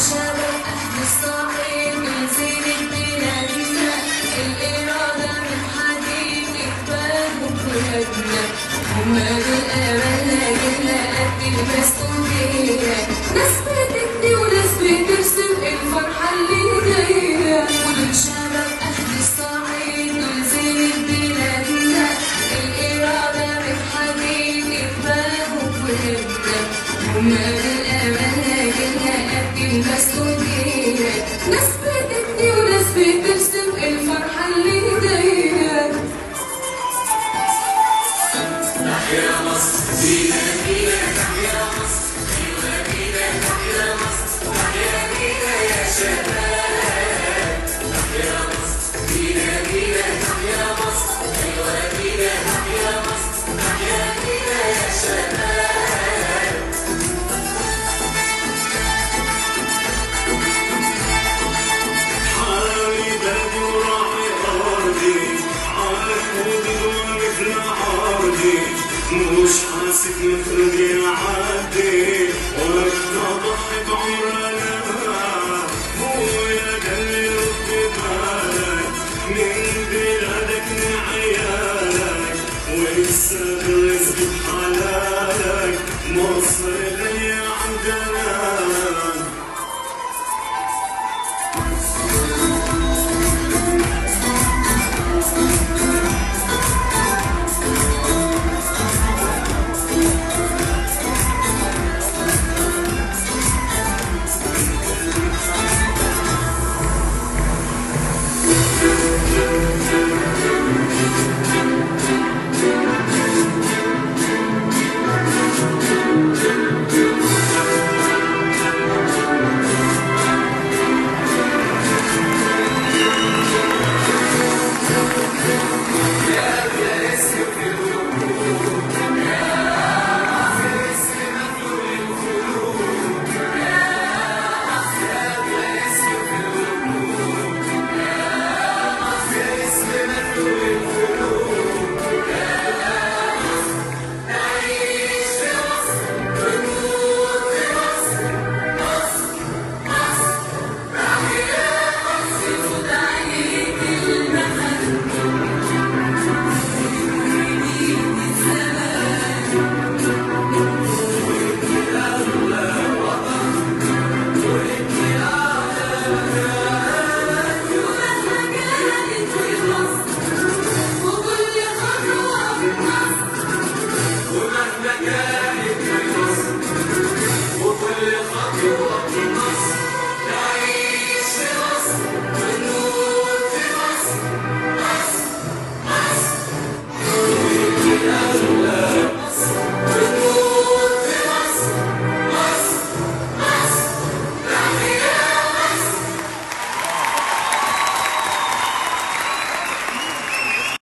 شباب أهل الصعيد من زينة بلادنا، الإرادة من حديد إقبالهم بلادنا، هما بالأمل لنا قد المسؤولية، ناس بتبني وناس بترسم الفرحة اللي جاية. ودول شباب أهل الصعيد دول زينة بلادنا، الإرادة من حديد إقبالهم بلادنا، هما بالأمل لنا قد المسؤولية، ناس بتبني وناس بترسم الفرحة اللي جاية. تحيا مصر بينا بينا، تحيا مصر أيوة بينا، تحيا مصر تحيا بينا يا شباب. تحيا مصر بينا بينا، تحيا مصر أيوة بينا، تحيا مصر تحيا بينا يا شباب. حامي بلدي وراعي أرضي، عارف ودي مثل عرضي، مش حاسب مثل عادي.